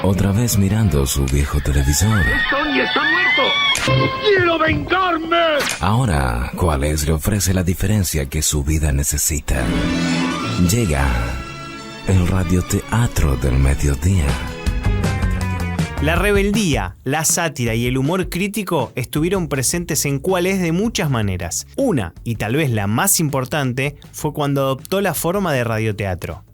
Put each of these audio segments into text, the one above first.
Otra vez mirando su viejo televisor. ¡Tony está muerto! ¡Quiero vengarme! Ahora, ¿cuál le ofrece la diferencia que su vida necesita? Llega el radioteatro del mediodía. La rebeldía, la sátira y el humor crítico estuvieron presentes en Cuál es de muchas maneras. Una, y tal vez la más importante, fue cuando adoptó la forma de radioteatro.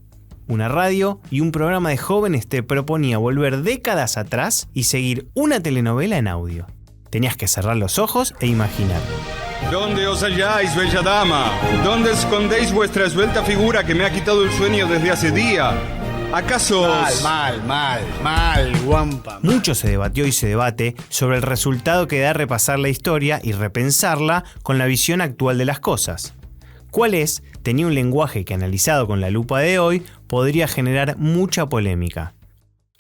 Una radio y un programa de jóvenes te proponía volver décadas atrás y seguir una telenovela en audio. Tenías que cerrar los ojos e imaginar. ¿Dónde os halláis, bella dama? ¿Dónde escondéis vuestra esbelta figura que me ha quitado el sueño desde hace día? ¿Acaso os... Mal, guampa. Mucho se debatió y se debate sobre el resultado que da repasar la historia y repensarla con la visión actual de las cosas. ¿Cuál es? Tenía un lenguaje que, analizado con la lupa de hoy, podría generar mucha polémica.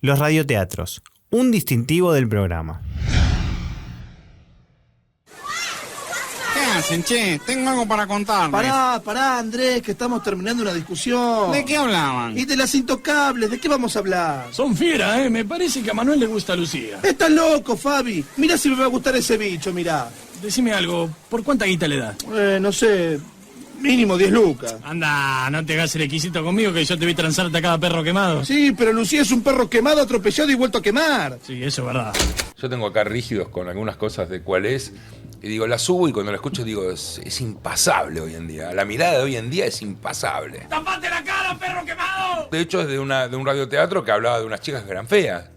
Los radioteatros, un distintivo del programa. ¿Qué hacen, che? Tengo algo para contarles. Pará, Andrés, que estamos terminando una discusión. ¿De qué hablaban? Y de las intocables, ¿de qué vamos a hablar? Son fieras, me parece que a Manuel le gusta Lucía. Estás loco, Fabi. Mirá si me va a gustar ese bicho, mirá. Decime algo, ¿por cuánta guita le das? No sé, mínimo 10 lucas. Anda, no te hagas el exquisito conmigo que yo te vi transarte a cada perro quemado. Sí, pero Lucía es un perro quemado, atropellado y vuelto a quemar. Sí, eso es verdad. Yo tengo acá rígidos con algunas cosas de Cuál es, y digo, la subo y cuando la escucho digo, es impasable hoy en día. La mirada de hoy en día es impasable. ¡Tapate la cara, perro quemado! De hecho, es de un radioteatro que hablaba de unas chicas que eran feas.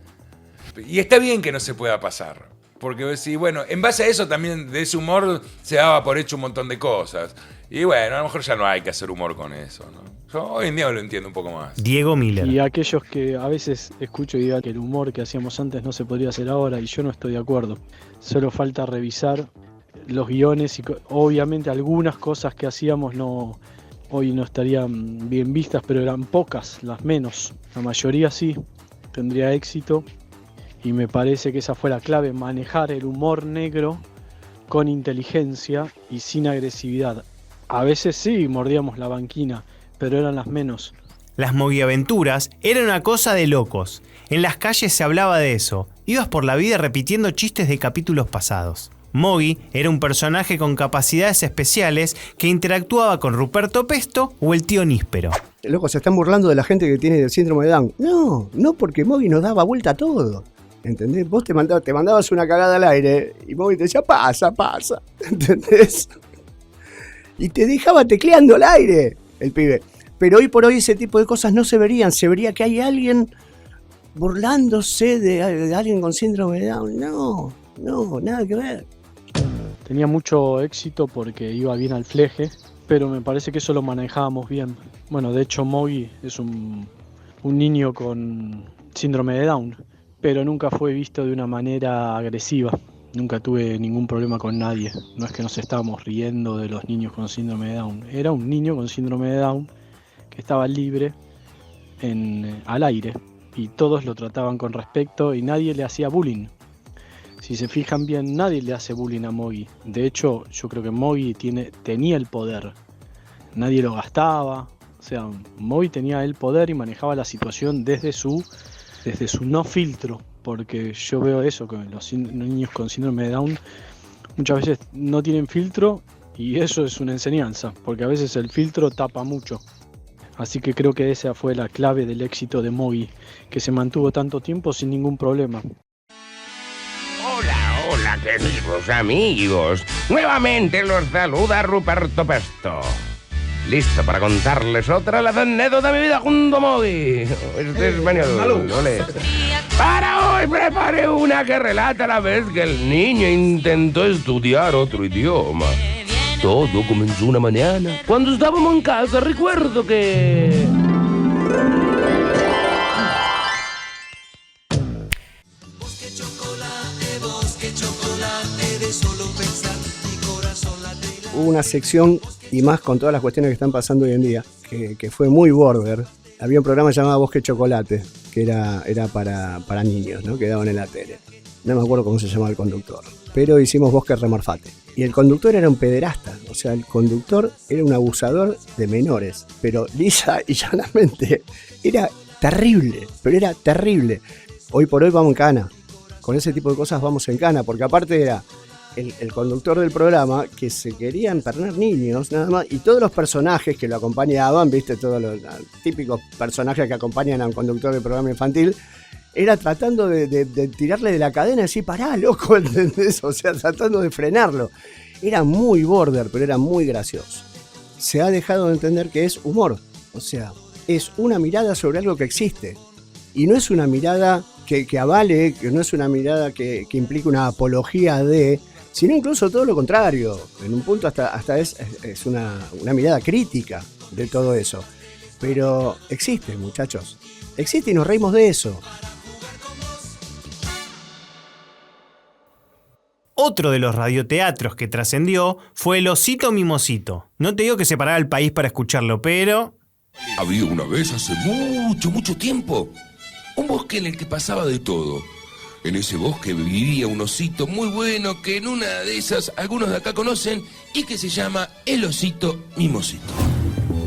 Y está bien que no se pueda pasar. Porque sí, bueno, en base a eso también, de ese humor, se daba por hecho un montón de cosas. Y bueno, a lo mejor ya no hay que hacer humor con eso, ¿no? Yo hoy en día lo entiendo un poco más. Diego Miller. Y aquellos que a veces escucho y digan que el humor que hacíamos antes no se podría hacer ahora, y yo no estoy de acuerdo. Solo falta revisar los guiones y obviamente algunas cosas que hacíamos hoy no estarían bien vistas, pero eran pocas, las menos. La mayoría sí, tendría éxito. Y me parece que esa fue la clave, manejar el humor negro con inteligencia y sin agresividad. A veces sí, mordíamos la banquina, pero eran las menos. Las moguiaventuras eran una cosa de locos. En las calles se hablaba de eso. Ibas por la vida repitiendo chistes de capítulos pasados. Mogui era un personaje con capacidades especiales que interactuaba con Ruperto Pesto o el tío Níspero. Loco, se están burlando de la gente que tiene el síndrome de Down. No, porque Mogui nos daba vuelta a todo. ¿Entendés? Vos te mandabas una cagada al aire y Mogui te decía, pasa. ¿Entendés? Y te dejaba tecleando al aire el pibe. Pero hoy por hoy ese tipo de cosas no se verían. Se vería que hay alguien burlándose de alguien con síndrome de Down. No, nada que ver. Tenía mucho éxito porque iba bien al fleje, pero me parece que eso lo manejábamos bien. Bueno, de hecho Mogui es un niño con síndrome de Down, pero nunca fue visto de una manera agresiva. Nunca tuve ningún problema con nadie. No es que nos estábamos riendo de los niños con síndrome de Down. Era un niño con síndrome de Down que estaba libre al aire y todos lo trataban con respeto y nadie le hacía bullying. Si se fijan bien, nadie le hace bullying a Mogui. De hecho, yo creo que Mogui tenía el poder. Nadie lo gastaba. O sea, Mogui tenía el poder y manejaba la situación desde su no filtro. Porque yo veo eso, que los niños con síndrome de Down muchas veces no tienen filtro y eso es una enseñanza. Porque a veces el filtro tapa mucho. Así que creo que esa fue la clave del éxito de Mogui, que se mantuvo tanto tiempo sin ningún problema. Hola, queridos amigos. Nuevamente los saluda Ruperto Pesto. Listo para contarles otra la anécdota de mi vida junto a Mogui. Este es español, ¿no le? Para hoy preparé una que relata la vez que el niño intentó estudiar otro idioma. Todo comenzó una mañana. Cuando estábamos en casa, recuerdo que... Hubo una sección, y más con todas las cuestiones que están pasando hoy en día, que fue muy border. Había un programa llamado Bosque Chocolate, que era para niños, ¿no? Que daban en la tele. No me acuerdo cómo se llamaba el conductor, pero hicimos Bosque Remarfate. Y el conductor era un pederasta, o sea, el conductor era un abusador de menores, pero lisa y llanamente era terrible, pero era terrible. Hoy por hoy vamos en cana. Con ese tipo de cosas vamos en cana, porque aparte era el conductor del programa que se quería empernar niños, nada más, y todos los personajes que lo acompañaban, viste, todos los típicos personajes que acompañan a un conductor del programa infantil, era tratando de tirarle de la cadena y decir, pará, loco, ¿entendés? O sea, tratando de frenarlo. Era muy border, pero era muy gracioso. Se ha dejado de entender que es humor, o sea, es una mirada sobre algo que existe, y no es una mirada que avale, que no es una mirada que implique una apología de, sino incluso todo lo contrario. En un punto hasta es una mirada crítica de todo eso. Pero existe, muchachos. Existe y nos reímos de eso. Otro de los radioteatros que trascendió fue El Osito Mimosito. No te digo que se parara el país para escucharlo, pero... Había una vez, hace mucho tiempo, un bosque en el que pasaba de todo. En ese bosque vivía un osito muy bueno que en una de esas algunos de acá conocen y que se llama el Osito Mimosito.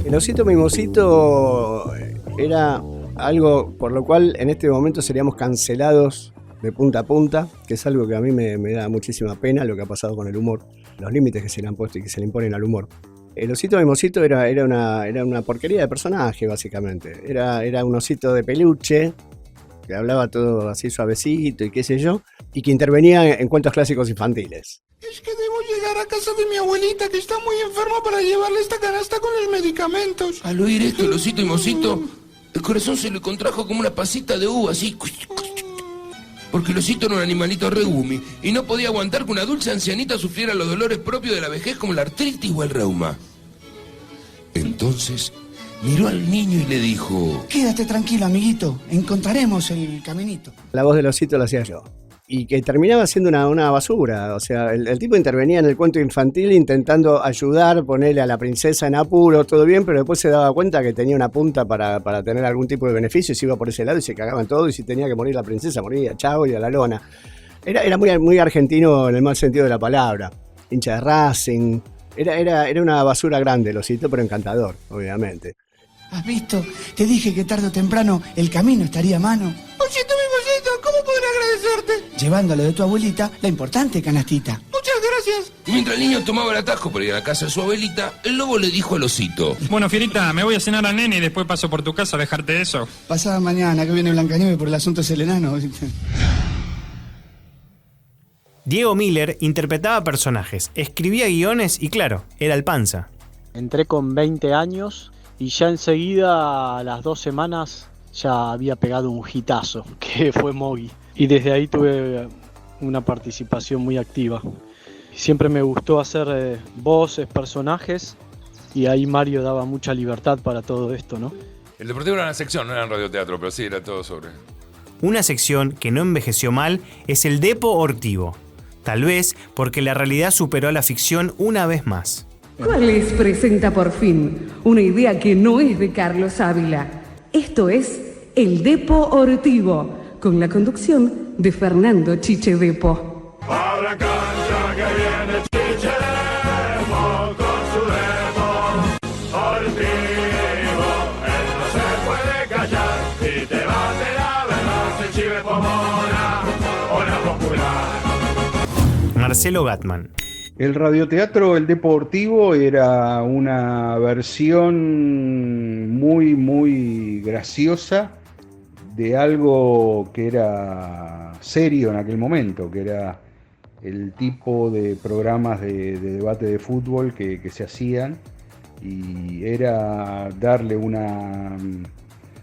El Osito Mimosito era algo por lo cual en este momento seríamos cancelados de punta a punta, que es algo que a mí me da muchísima pena lo que ha pasado con el humor, los límites que se le han puesto y que se le imponen al humor. El Osito Mimosito era una porquería de personaje, básicamente. Era un osito de peluche que hablaba todo así suavecito y qué sé yo, y que intervenía en cuentos clásicos infantiles. Es que debo llegar a casa de mi abuelita que está muy enferma para llevarle esta canasta con los medicamentos. Al oír esto, el Osito Mimosito, el corazón se le contrajo como una pasita de uva, así. Porque el osito era un animalito re gumi y no podía aguantar que una dulce ancianita sufriera los dolores propios de la vejez como la artritis o el reuma. Entonces miró al niño y le dijo: Quédate tranquilo, amiguito, encontraremos el caminito. La voz del osito la hacía yo. Y que terminaba siendo una basura. O sea, el tipo intervenía en el cuento infantil intentando ayudar, ponerle a la princesa en apuro, todo bien, pero después se daba cuenta que tenía una punta para tener algún tipo de beneficio y se iba por ese lado y se cagaban todo, y si tenía que morir la princesa, moría, chao, y a la lona. Era muy argentino en el mal sentido de la palabra. Hincha de Racing. Era una basura grande el osito, pero encantador, obviamente. ¿Has visto? Te dije que tarde o temprano el camino estaría a mano. Osito Mimosito, ¿cómo podré agradecerte? Llevándole de tu abuelita la importante canastita. Muchas gracias. Y mientras el niño tomaba el atajo para ir a la casa de su abuelita, el lobo le dijo al osito: Bueno, Fierita, me voy a cenar al nene y después paso por tu casa a dejarte eso. Pasada mañana, que viene Blancanieves por el asunto del enano. Diego Miller interpretaba personajes, escribía guiones y claro, era el panza. Entré con 20 años y ya enseguida, a las 2 semanas, ya había pegado un hitazo, que fue Moggy. Y desde ahí tuve una participación muy activa. Siempre me gustó hacer voces, personajes, y ahí Mario daba mucha libertad para todo esto, ¿no? El Deportivo era una sección, no era en radioteatro, pero sí, era todo sobre... Una sección que no envejeció mal es el Deportivo. Tal vez porque la realidad superó a la ficción una vez más. Cuales presenta por fin una idea que no es de Carlos Ávila. Esto es El Deportivo, con la conducción de Fernando Chiche Depo. A la cancha que viene Chiche Depo con su Deportivo. Él no se puede callar y te bate la verdad, se chive pomona o la popular. Marcelo Gatman. El radioteatro El Deportivo era una versión muy graciosa de algo que era serio en aquel momento, que era el tipo de programas de debate de fútbol que se hacían, y era darle un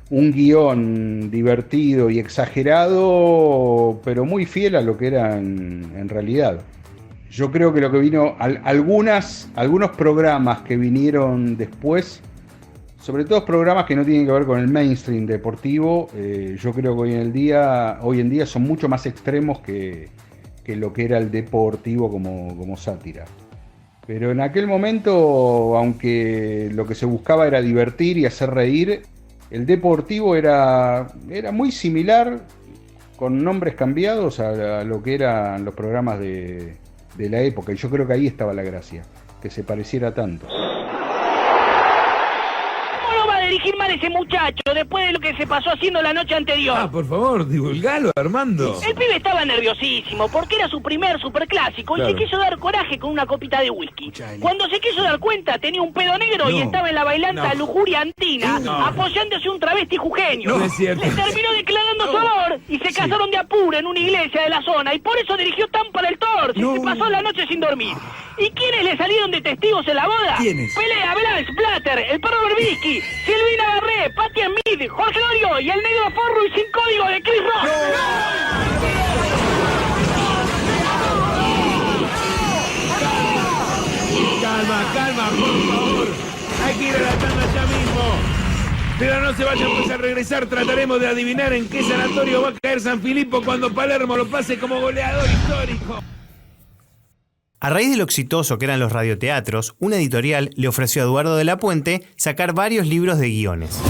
guión divertido y exagerado, pero muy fiel a lo que era en realidad. Yo creo que lo que vino, algunos programas que vinieron después, sobre todo programas que no tienen que ver con el mainstream deportivo, yo creo que hoy en día son mucho más extremos que lo que era el deportivo como sátira. Pero en aquel momento, aunque lo que se buscaba era divertir y hacer reír, el deportivo era muy similar, con nombres cambiados, a lo que eran los programas de la época, y yo creo que ahí estaba la gracia, que se pareciera tanto. ¿Cómo no va a dirigir mal ese muchacho después de lo que se pasó haciendo la noche anterior. Ah, por favor, divulgalo, Armando. El pibe estaba nerviosísimo porque era su primer superclásico y Claro. se quiso dar coraje con una copita de whisky. Cuando se quiso dar cuenta tenía un pedo negro y estaba en la bailanta Lujuria Andina apoyándose un travesti jujeño. No es cierto. Le terminó declarando su amor y se casaron de apuro en una iglesia de la zona y por eso dirigió tan para el torso y se pasó la noche sin dormir. ¿Y quiénes le salieron de testigos en la boda? ¿Quiénes? Pelea, Blanche, Blatter, el perro Berbisky, Silvina Garré, Patti Smith, Jorge Dorio y el negro Forro y sin código de Chris Rock. Calma, por favor. Hay que ir a la tanda ya mismo. Pero no se vayan, pues al regresar trataremos de adivinar en qué sanatorio va a caer San Filipo cuando Palermo lo pase como goleador histórico. A raíz de lo exitoso que eran los radioteatros, una editorial le ofreció a Eduardo de la Puente sacar varios libros de guiones.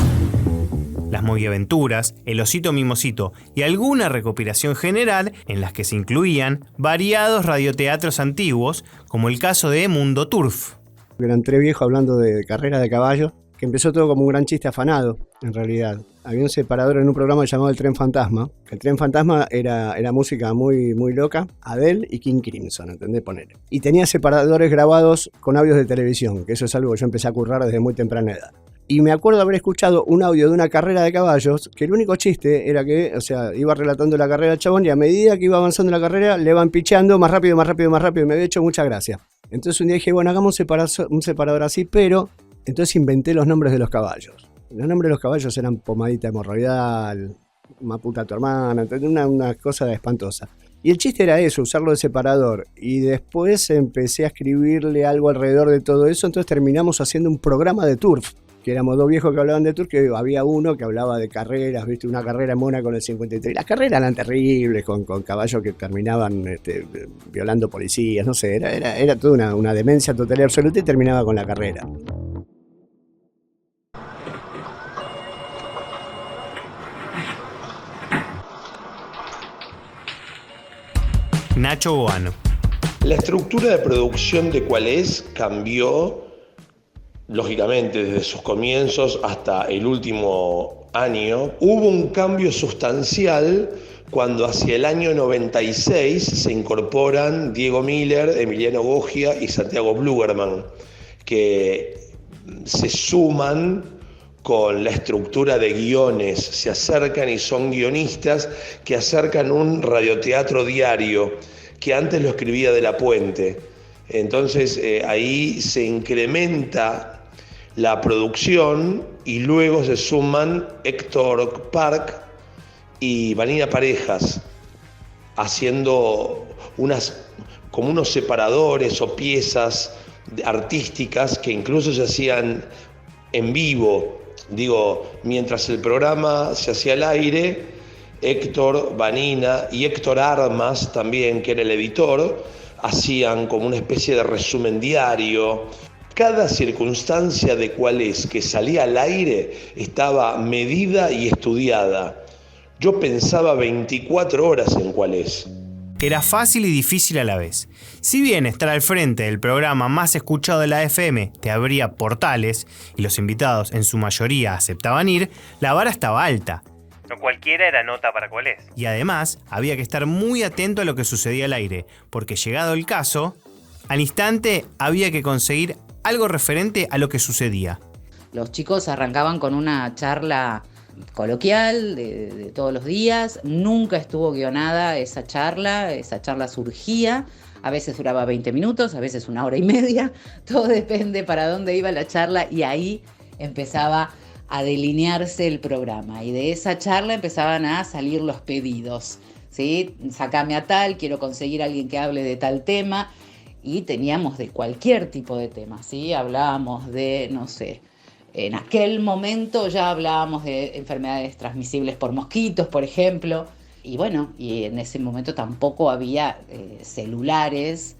Las Moviaventuras, El Osito Mimosito y alguna recopilación general en las que se incluían variados radioteatros antiguos, como el caso de Mundo Turf. Eran tres viejos hablando de carreras de caballo, que empezó todo como un gran chiste afanado, en realidad. Había un separador en un programa llamado El Tren Fantasma. El Tren Fantasma era música muy, muy loca, Adele y King Crimson, ¿entendés? Poner. Y tenía separadores grabados con audios de televisión, que eso es algo que yo empecé a currar desde muy temprana edad. Y me acuerdo haber escuchado un audio de una carrera de caballos, que el único chiste era que, o sea, iba relatando la carrera del chabón y a medida que iba avanzando la carrera, le iban pichando más rápido, y me había hecho mucha gracia. Entonces un día dije, bueno, hagamos un separador así, pero entonces inventé los nombres de los caballos. Los nombres de los caballos eran Pomadita Hemorroidal, Maputa tu hermana, una cosa espantosa. Y el chiste era eso, usarlo de separador. Y después empecé a escribirle algo alrededor de todo eso, entonces terminamos haciendo un programa de turf, que éramos dos viejos que hablaban de turf, que había uno que hablaba de carreras, viste, una carrera en Mónaco en el 53. Las carreras eran terribles, con caballos que terminaban violando policías, no sé, era toda una demencia total y absoluta y terminaba con la carrera. Nacho Boano. La estructura de producción de Cuál es cambió, lógicamente, desde sus comienzos hasta el último año. Hubo un cambio sustancial cuando hacia el año 96 se incorporan Diego Miller, Emiliano Goggia y Santiago Blugerman, que se suman con la estructura de guiones, se acercan y son guionistas que acercan un radioteatro diario que antes lo escribía De la Puente. Entonces ahí se incrementa la producción y luego se suman Héctor Park y Vanina Parejas haciendo como unos separadores o piezas artísticas que incluso se hacían en vivo. Digo, mientras el programa se hacía al aire, Héctor, Vanina y Héctor Armas también, que era el editor, hacían como una especie de resumen diario. Cada circunstancia de Cuál es que salía al aire estaba medida y estudiada. Yo pensaba 24 horas en Cuál es. Era fácil y difícil a la vez. Si bien estar al frente del programa más escuchado de la FM te abría portales y los invitados en su mayoría aceptaban ir, la vara estaba alta. No cualquiera era nota para Cuál es. Y además había que estar muy atento a lo que sucedía al aire, porque llegado el caso, al instante había que conseguir algo referente a lo que sucedía. Los chicos arrancaban con una charla coloquial de todos los días, nunca estuvo guionada esa charla surgía, a veces duraba 20 minutos, a veces 1 hora y media, todo depende para dónde iba la charla y ahí empezaba a delinearse el programa y de esa charla empezaban a salir los pedidos, ¿sí? Sacame a tal, quiero conseguir a alguien que hable de tal tema y teníamos de cualquier tipo de tema, ¿sí? Hablábamos de, no sé, en aquel momento ya hablábamos de enfermedades transmisibles por mosquitos, por ejemplo, y bueno, y en ese momento tampoco había celulares,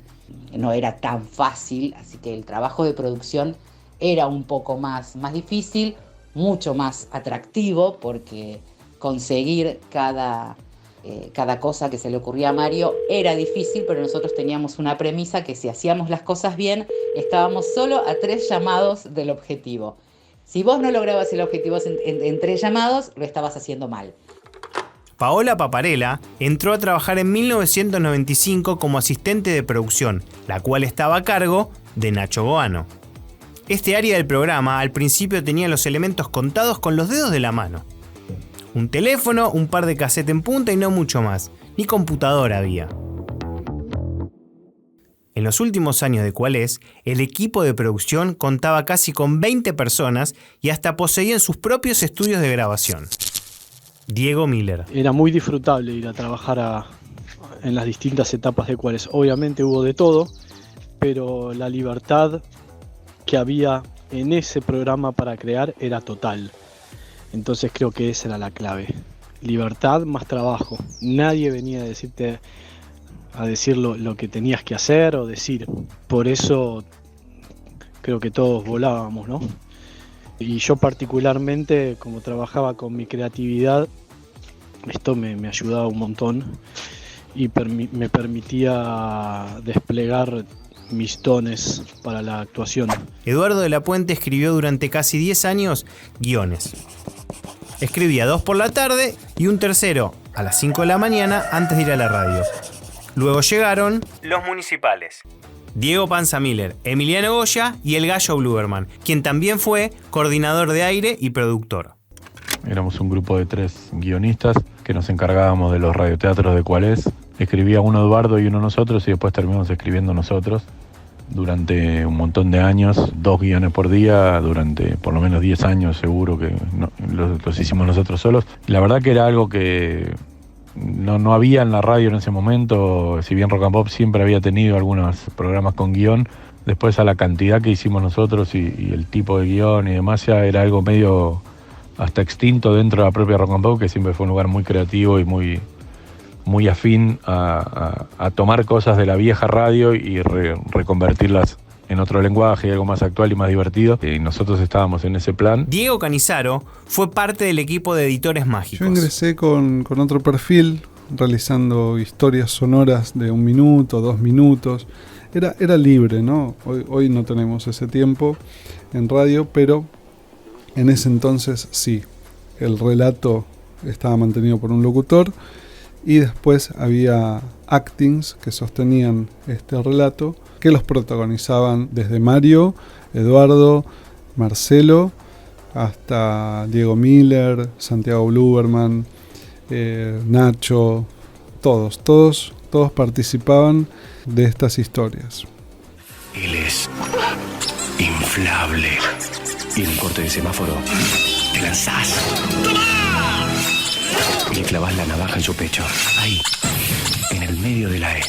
no era tan fácil, así que el trabajo de producción era un poco más difícil, mucho más atractivo, porque conseguir cada cosa que se le ocurría a Mario era difícil, pero nosotros teníamos una premisa que si hacíamos las cosas bien, estábamos solo a 3 llamados del objetivo. Si vos no lograbas el objetivo entre llamados, lo estabas haciendo mal. Paola Paparella entró a trabajar en 1995 como asistente de producción, la cual estaba a cargo de Nacho Goano. Este área del programa al principio tenía los elementos contados con los dedos de la mano. Un teléfono, un par de cassette en punta y no mucho más. Ni computadora había. En los últimos años de ¿Cuál es?, el equipo de producción contaba casi con 20 personas y hasta poseían sus propios estudios de grabación. Diego Miller. Era muy disfrutable ir a trabajar en las distintas etapas de ¿Cuál es? Obviamente hubo de todo, pero la libertad que había en ese programa para crear era total. Entonces creo que esa era la clave. Libertad más trabajo. Nadie venía a decir lo que tenías que hacer o decir. Por eso creo que todos volábamos, ¿no? Y yo particularmente, como trabajaba con mi creatividad, esto me ayudaba un montón y me permitía desplegar mis dones para la actuación. Eduardo de la Puente escribió durante casi 10 años guiones. Escribía 2 por la tarde y un tercero a las 5 de la mañana antes de ir a la radio. Luego llegaron los municipales. Diego Panza Miller, Emiliano Goya y el Gallo Bluberman, quien también fue coordinador de aire y productor. Éramos un grupo de 3 guionistas que nos encargábamos de los radioteatros de ¿Cuál es? Escribía uno Eduardo y uno nosotros y después terminamos escribiendo nosotros. Durante un montón de años, 2 guiones por día, durante por lo menos 10 años seguro que los hicimos nosotros solos. Y la verdad que era algo que no había en la radio en ese momento, si bien Rock and Pop siempre había tenido algunos programas con guión, después a la cantidad que hicimos nosotros y el tipo de guión y demás ya era algo medio hasta extinto dentro de la propia Rock and Pop, que siempre fue un lugar muy creativo y muy afín a tomar cosas de la vieja radio y reconvertirlas en otro lenguaje, algo más actual y más divertido. Y nosotros estábamos en ese plan. Diego Canizaro fue parte del equipo de Editores Mágicos. Yo ingresé con otro perfil, realizando historias sonoras de 1 minuto, 2 minutos. Era libre, ¿no? Hoy no tenemos ese tiempo en radio, pero en ese entonces sí. El relato estaba mantenido por un locutor y después había actings que sostenían este relato, que los protagonizaban desde Mario, Eduardo, Marcelo, hasta Diego Miller, Santiago Bluberman, Nacho, todos participaban de estas historias. Él es inflable. Y en un corte de semáforo te lanzás y le clavas la navaja en su pecho, ahí, en el medio de la E.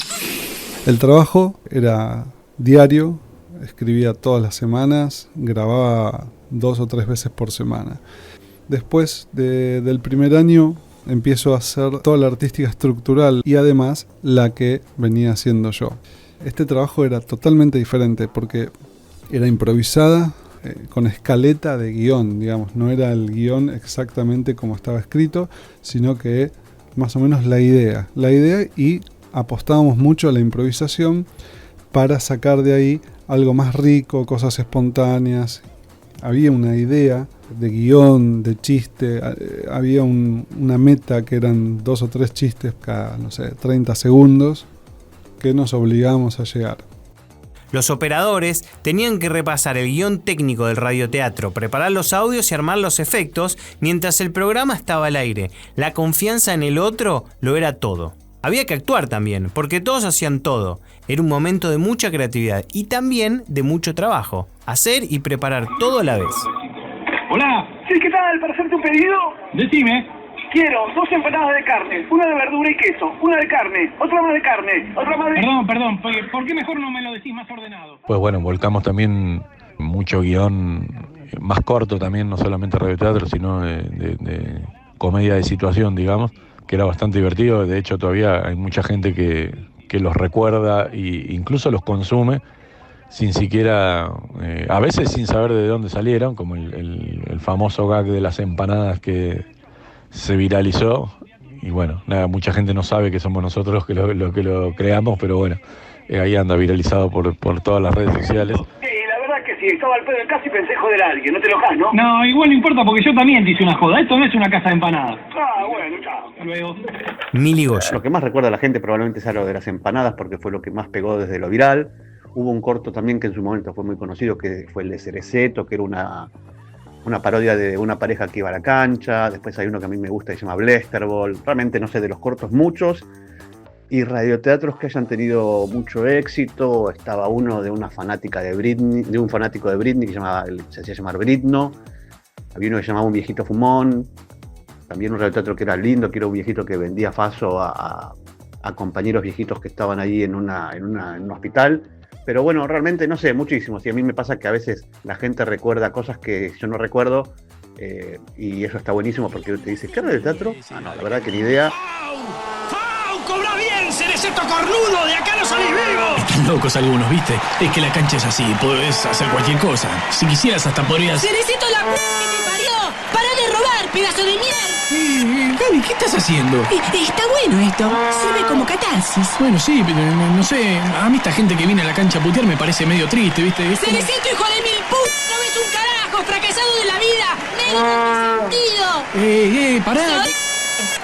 El trabajo era diario, escribía todas las semanas, grababa 2 o 3 veces por semana. Después del primer año empiezo a hacer toda la artística estructural y además la que venía haciendo yo. Este trabajo era totalmente diferente porque era improvisada, con escaleta de guión, digamos. No era el guión exactamente como estaba escrito, sino que más o menos la idea y apostábamos mucho a la improvisación para sacar de ahí algo más rico, cosas espontáneas. Había una idea de guión, de chiste, había una meta que eran 2 o 3 chistes cada, 30 segundos que nos obligábamos a llegar. Los operadores tenían que repasar el guión técnico del radioteatro, preparar los audios y armar los efectos mientras el programa estaba al aire. La confianza en el otro lo era todo. Había que actuar también, porque todos hacían todo. Era un momento de mucha creatividad y también de mucho trabajo. Hacer y preparar todo a la vez. Hola. Sí, ¿qué tal? ¿Para hacerte un pedido? Decime. Quiero 2 empanadas de carne, una de verdura y queso, una de carne, otra más de carne, otra más de... Perdón, ¿por qué mejor no me lo decís más ordenado? Pues bueno, volcamos también mucho guión más corto también, no solamente radioteatro, sino de comedia de situación, digamos, que era bastante divertido. De hecho, todavía hay mucha gente que los recuerda e incluso los consume sin siquiera, a veces sin saber de dónde salieron, como el famoso gag de las empanadas que se viralizó. Y bueno, mucha gente no sabe que somos nosotros los que lo creamos, pero bueno, ahí anda viralizado por todas las redes sociales. Sí, la verdad que si estaba al pedo en casa y pensé joder a alguien, no te enojas, ¿no? No, igual no importa porque yo también te hice una joda. Esto no es una casa de empanadas. Ah, bueno, chao. Hasta luego. Mili Goya. Lo que más recuerda a la gente probablemente sea lo de las empanadas, porque fue lo que más pegó desde lo viral. Hubo un corto también que en su momento fue muy conocido, que fue el de Cereceto, que era una parodia de una pareja que iba a la cancha. Después hay uno que a mí me gusta que se llama Blasterball. Realmente no sé de los cortos muchos. Y radioteatros que hayan tenido mucho éxito. Estaba uno de una fanática de Britney, de un fanático de Britney que se hacía llamar Britno. Había uno que se llamaba Un Viejito Fumón. También un radioteatro que era lindo, que era un viejito que vendía faso a compañeros viejitos que estaban ahí en un hospital. Pero bueno, realmente no sé, muchísimo. Y a mí me pasa que a veces la gente recuerda cosas que yo no recuerdo, y eso está buenísimo porque te dice, ¿qué radioteatro? Ah, no, la verdad que ni idea. ¡Cobra bien, Cereceto cornudo! ¡De acá no salís vivo! Están locos algunos, ¿viste? Es que la cancha es así, podés hacer cualquier cosa. Si quisieras hasta podrías... ¡Cereceto, la p*** que te parió! ¡Para de robar, pedazo de mierda! Gaby, ¿qué estás haciendo? Está bueno esto. Sirve como catarsis. Bueno, sí, pero no sé. A mí esta gente que viene a la cancha a putear me parece medio triste, ¿viste? Es como... ¡Cereceto, hijo de mil p***! ¡No ves un carajo! ¡Fracasado de la vida! ¡Negro sentido! Pará.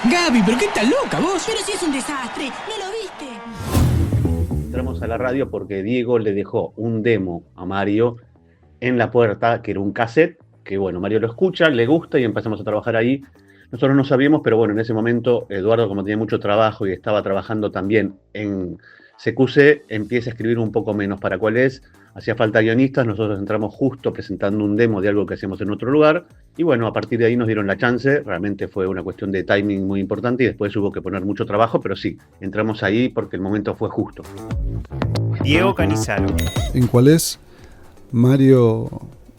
Gaby, ¿pero qué estás loca vos? Pero si es un desastre, ¿no lo viste? Entramos a la radio porque Diego le dejó un demo a Mario en la puerta, que era un cassette, que bueno, Mario lo escucha, le gusta y empezamos a trabajar ahí. Nosotros no sabíamos, pero bueno, en ese momento Eduardo, como tenía mucho trabajo y estaba trabajando también en CQC, empieza a escribir un poco menos para cuál es. Hacía falta guionistas, nosotros entramos justo presentando un demo de algo que hacíamos en otro lugar. Y bueno, a partir de ahí nos dieron la chance. Realmente fue una cuestión de timing muy importante y después hubo que poner mucho trabajo, pero sí, entramos ahí porque el momento fue justo. Diego Canizaro. En cuál es, Mario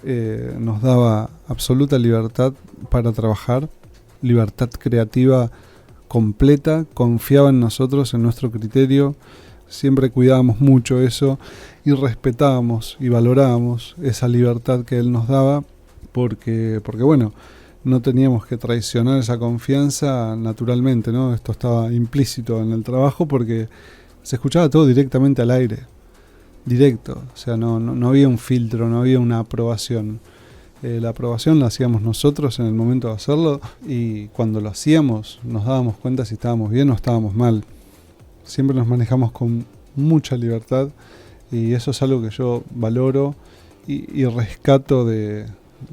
nos daba absoluta libertad para trabajar, libertad creativa completa, confiaba en nosotros, en nuestro criterio, siempre cuidábamos mucho eso y respetábamos y valorábamos esa libertad que él nos daba porque bueno, no teníamos que traicionar esa confianza naturalmente, ¿no? Esto estaba implícito en el trabajo porque se escuchaba todo directamente al aire, directo, o sea, no había un filtro, no había una aprobación. La aprobación la hacíamos nosotros en el momento de hacerlo y cuando lo hacíamos nos dábamos cuenta si estábamos bien o estábamos mal. Siempre nos manejamos con mucha libertad y eso es algo que yo valoro y rescato de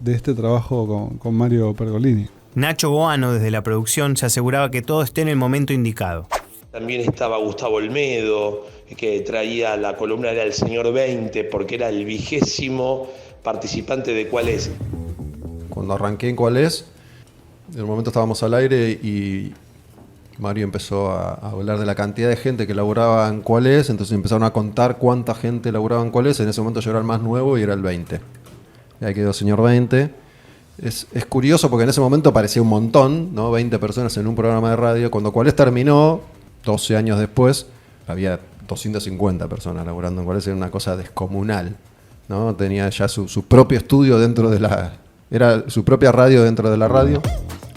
este trabajo con Mario Pergolini. Nacho Goano desde la producción se aseguraba que todo esté en el momento indicado. También estaba Gustavo Olmedo, que traía la columna era el señor 20, porque era el 20º participante de ¿Cuál es? Cuando arranqué en ¿Cuál es? En el momento estábamos al aire y Mario empezó a hablar de la cantidad de gente que laburaba en ¿Cuál es? Entonces empezaron a contar cuánta gente laburaba en ¿Cuál es? En ese momento yo era el más nuevo y era el 20. Y ahí quedó señor 20. Es curioso porque en ese momento parecía un montón, ¿no? 20 personas en un programa de radio. Cuando ¿Cuál es? Terminó, 12 años después, había 250 personas laburando en ¿Cuál es? Era una cosa descomunal, ¿no? Tenía ya su propio estudio dentro de era su propia radio dentro de la radio.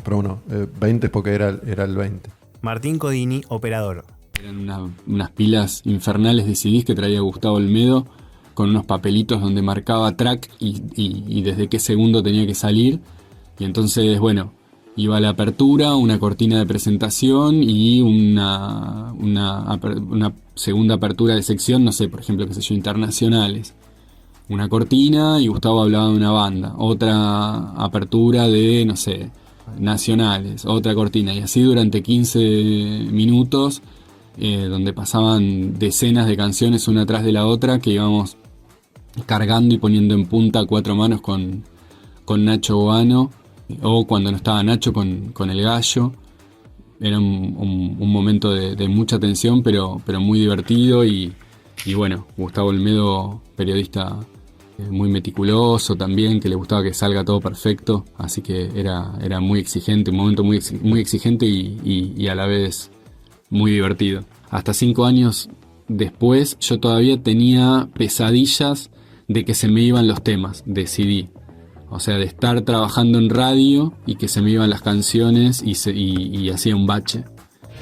Pero bueno, 20 es porque era el 20. Martín Codini, operador. Eran unas pilas infernales de CDs que traía Gustavo Olmedo con unos papelitos donde marcaba track y desde qué segundo tenía que salir. Y entonces, bueno, iba a la apertura, una cortina de presentación y una segunda apertura de sección, no sé, por ejemplo, qué sé yo, internacionales. Una cortina y Gustavo hablaba de una banda. Otra apertura de, no sé, nacionales. Otra cortina. Y así durante 15 minutos, donde pasaban decenas de canciones una tras de la otra que íbamos cargando y poniendo en punta a cuatro manos con Nacho Goano, o cuando no estaba Nacho con el Gallo. Era un momento de mucha tensión, pero muy divertido y bueno, Gustavo Olmedo, periodista muy meticuloso también, que le gustaba que salga todo perfecto, así que era muy exigente, un momento muy exigente y a la vez muy divertido. Hasta 5 años después yo todavía tenía pesadillas de que se me iban los temas de CD. O sea, de estar trabajando en radio y que se me iban las canciones y hacía un bache.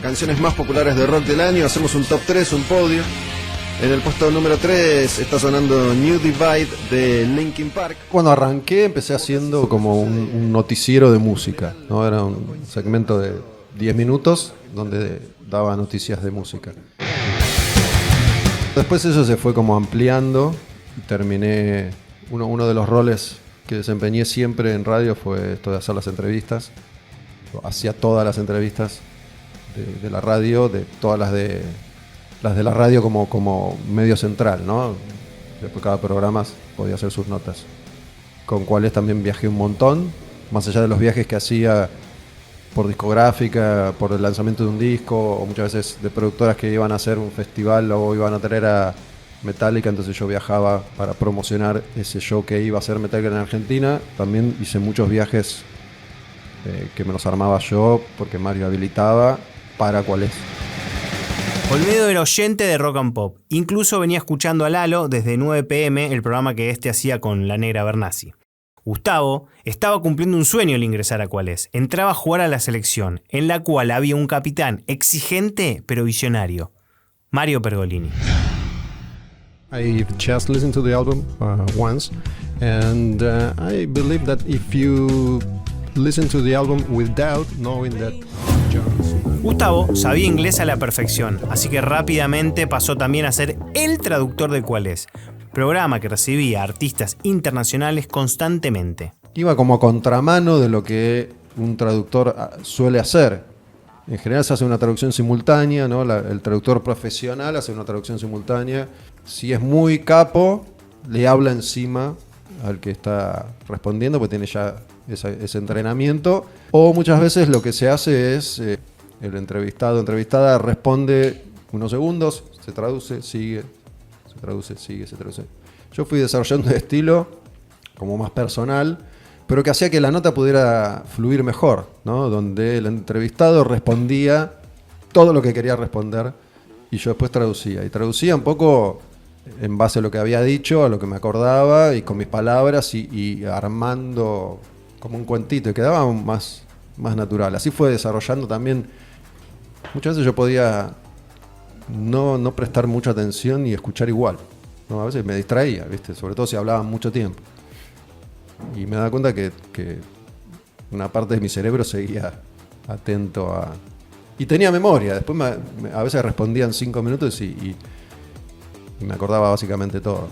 Canciones más populares de rock del año, hacemos un top 3, un podio. En el puesto número 3 está sonando New Divide de Linkin Park. Cuando arranqué empecé haciendo como un noticiero de música, ¿no? Era un segmento de 10 minutos donde daba noticias de música. Después eso se fue como ampliando y terminé, uno de los roles que desempeñé siempre en radio fue esto de hacer las entrevistas. Hacía todas las entrevistas de la radio, de todas las de la radio como medio central, ¿no? Después cada programa podía hacer sus notas. Con cuales también viajé un montón, más allá de los viajes que hacía por discográfica, por el lanzamiento de un disco, o muchas veces de productoras que iban a hacer un festival o iban a traer a Metallica, entonces yo viajaba para promocionar ese show que iba a hacer Metallica en Argentina. También hice muchos viajes que me los armaba yo, porque Mario habilitaba para cuál es. Olmedo era oyente de Rock and Pop. Incluso venía escuchando a Lalo desde 9 PM, el programa que hacía con la Negra Bernasi. Gustavo estaba cumpliendo un sueño al ingresar a Cuál es. Entraba a jugar a la selección, en la cual había un capitán exigente pero visionario, Mario Pergolini. I just listened to the album once, and I believe that if you listen to the album without knowing that Gustavo sabía inglés a la perfección, así que rápidamente pasó también a ser el traductor de Cuál es, programa que recibía artistas internacionales constantemente. Iba como a contramano de lo que un traductor suele hacer. En general se hace una traducción simultánea, ¿no? El traductor profesional hace una traducción simultánea. Si es muy capo, le habla encima al que está respondiendo, porque tiene ya ese entrenamiento. O muchas veces lo que se hace es el entrevistado o entrevistada responde unos segundos, se traduce, sigue, se traduce, sigue, se traduce. Yo fui desarrollando un estilo como más personal, pero que hacía que la nota pudiera fluir mejor, ¿no? Donde el entrevistado respondía todo lo que quería responder y yo después traducía. Y traducía un poco en base a lo que había dicho, a lo que me acordaba y con mis palabras y armando como un cuentito y quedaba más natural. Así fue desarrollando también. Muchas veces yo podía no prestar mucha atención y escuchar igual, ¿no? A veces me distraía, ¿viste? Sobre todo si hablaban mucho tiempo. Y me daba cuenta que una parte de mi cerebro seguía atento a... Y tenía memoria. Después a veces respondía en 5 minutos y me acordaba básicamente todo.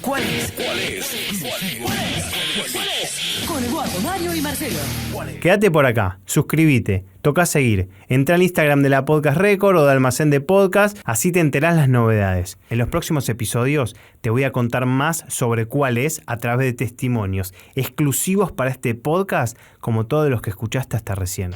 ¿Cuál es? ¿Cuál es? ¿Cuál es? ¿Cuál es? Con Eduardo, Mario y Marcelo. Quédate por acá, suscríbete, toca seguir, entra al Instagram de la Podcast Record o de Almacén de Podcast, así te enterás las novedades. En los próximos episodios te voy a contar más sobre Cuál es a través de testimonios exclusivos para este podcast, como todos los que escuchaste hasta recién.